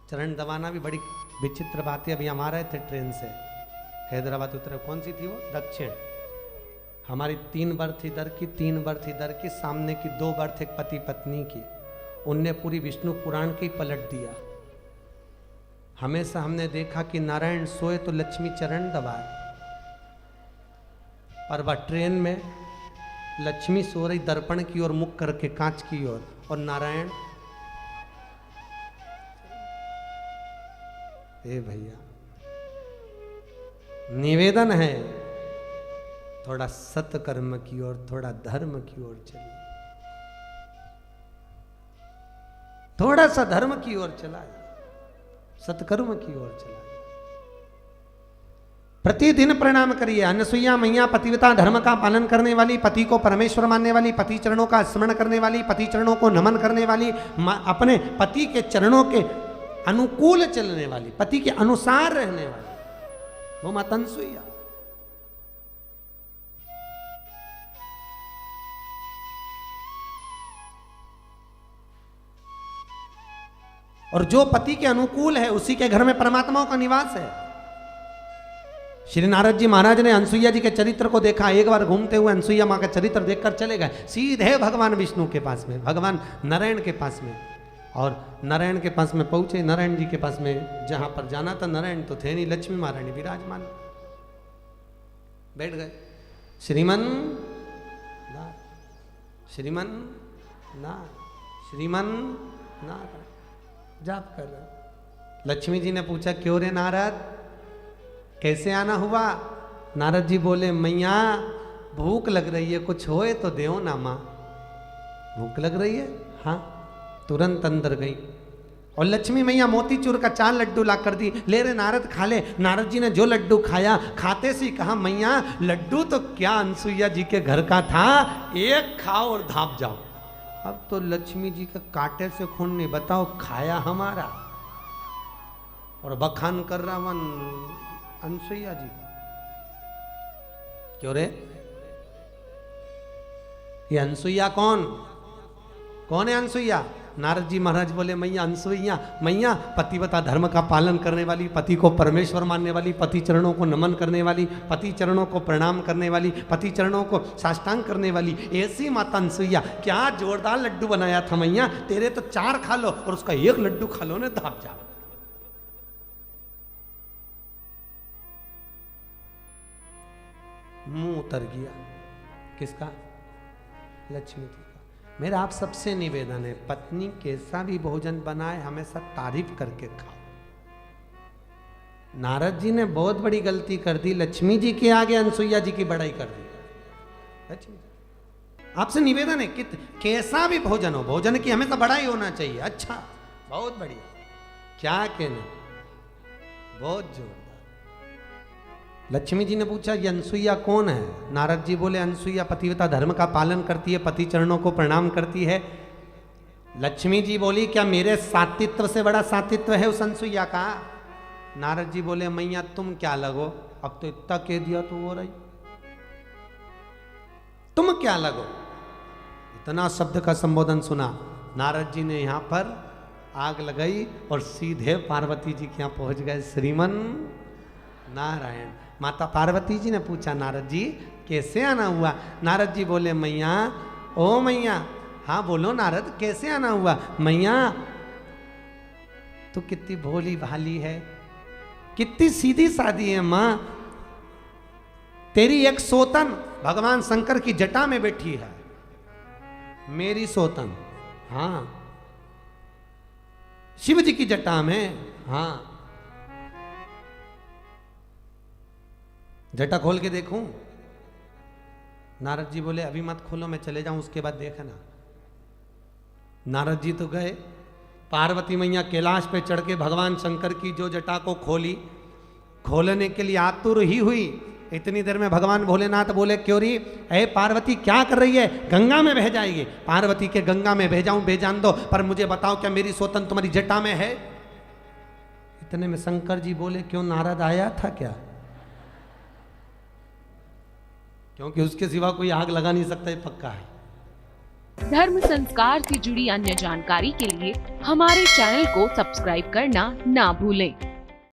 चरण दबाना भी बड़ी विचित्र बात है। अभी हम आ रहे थे ट्रेन से, हैदराबाद उतरे, कौन सी थी वो, दक्षिण। हमारी 3 बर्थ इधर की, 3 बर्थ इधर की, सामने की 2 बर्थ एक पति पत्नी की। उनने पूरी विष्णु पुराण की पलट दिया। हमेशा हमने देखा कि नारायण सोए तो लक्ष्मी चरण दबाए, और वह ट्रेन में लक्ष्मी सो रही दर्पण की ओर मुख करके, कांच की ओर, और नारायण, ए भैया निवेदन है थोड़ा सत्कर्म की ओर, थोड़ा धर्म की ओर चलिए, थोड़ा सा धर्म की ओर चला, सत्कर्म की ओर चला। प्रतिदिन प्रणाम करिए। अनसुईया मैया पतिव्रता धर्म का पालन करने वाली, पति को परमेश्वर मानने वाली, पति चरणों का स्मरण करने वाली, पति चरणों को नमन करने वाली, अपने पति के चरणों के अनुकूल चलने वाली, पति के अनुसार रहने वाली, वो माता अनसुईया। और जो पति के अनुकूल है उसी के घर में परमात्माओं का निवास है। श्री नारद जी महाराज ने अनसुईया जी के चरित्र को देखा। एक बार घूमते हुए अनसुईया माँ का चरित्र देखकर चले गए सीधे भगवान विष्णु के पास में, भगवान नारायण के पास में। और नारायण के पास में पहुंचे, नारायण जी के पास में जहां पर जाना था, नारायण तो थे नहीं, लक्ष्मी महारानी विराजमान, बैठ गए। श्रीमन श्रीमन ना श्रीमन नारायण जाप कर रहे। लक्ष्मी जी ने पूछा, क्यों रे नारद, कैसे आना हुआ? नारद जी बोले, मैया भूख लग रही है, कुछ होए तो देओ ना माँ। भूख लग रही है? हाँ। तुरंत अंदर गई और लक्ष्मी मैया मोतीचूर का 4 लड्डू ला कर दी। ले रे नारद खा ले। नारद जी ने जो लड्डू खाया, खाते से कहा, मैया लड्डू तो क्या अनसुईया जी के घर का था, एक खाओ और धाप जाओ। अब तो लक्ष्मी जी के कांटे से खून नहीं, बताओ खाया हमारा, और बखान कर रहा मन अनसुईया जी। क्यों रे, ये अनसुईया कौन है अनसुईया? नारद जी महाराज बोले, मैया अनसुईया, मैया पतिव्रता धर्म का पालन करने वाली, पति को परमेश्वर मानने वाली, पति चरणों को नमन करने वाली, पति चरणों को प्रणाम करने वाली, पति चरणों को साष्टांग करने वाली, ऐसी माता अनसुईया। क्या जोरदार लड्डू बनाया था मैया, तेरे तो 4 खा लो और उसका 1 लड्डू खा लो ने धाप जाओ। मुंह उतर गया। किसका? लक्ष्मी जी का। मेरा आप सबसे निवेदन है, पत्नी कैसा भी भोजन बनाए हमेशा तारीफ करके खाओ। नारद जी ने बहुत बड़ी गलती कर दी, लक्ष्मी जी के आगे अनसुईया जी की बड़ाई कर दी। लक्ष्मी आपसे निवेदन है कि कैसा भी भोजन हो, भोजन की हमेशा बड़ाई होना चाहिए। अच्छा, बहुत बढ़िया, क्या कहना, बहुत जोरदार। लक्ष्मी जी ने पूछा, ये अनसुईया कौन है? नारद जी बोले, अनसुईया पतिव्रता धर्म का पालन करती है, पति चरणों को प्रणाम करती है। लक्ष्मी जी बोली, क्या मेरे सातित्व से बड़ा सातित्व है उस अनसुईया का? नारद जी बोले, मैया तुम क्या लगो, अब तो इतना कह दिया तो हो रही, तुम क्या लगो? इतना शब्द का संबोधन सुना। नारद जी ने यहां पर आग लगाई और सीधे पार्वती जी के यहां पहुंच गए। श्रीमन नारायण। माता पार्वती जी ने पूछा, नारद जी कैसे आना हुआ? नारद जी बोले, मैया, ओ मैया, हाँ बोलो नारद, कैसे आना हुआ? मैया तू कितनी भोली भाली है, कितनी सीधी सादी है माँ। तेरी एक सोतन भगवान शंकर की जटा में बैठी है, मेरी सोतन, हाँ, शिव जी की जटा में, हाँ। जटा खोल के देखूं? नारद जी बोले, अभी मत खोलो, मैं चले जाऊं, उसके बाद देखना। नारद जी तो गए, पार्वती मैया कैलाश पे चढ़ के भगवान शंकर की जो जटा को खोली, खोलने के लिए आतुर ही हुई। इतनी देर में भगवान भोलेनाथ बोले, क्यों री, अरे पार्वती क्या कर रही है? गंगा में बह जाएगी। पार्वती के गंगा में बह जाऊं, बेजान दो, पर मुझे बताओ क्या मेरी सोतन तुम्हारी जटा में है? इतने में शंकर जी बोले, क्यों नारद आया था क्या? क्योंकि उसके सिवा कोई आग लगा नहीं सकता, ये पक्का है। धर्म संस्कार से जुड़ी अन्य जानकारी के लिए हमारे चैनल को सब्सक्राइब करना ना भूलें।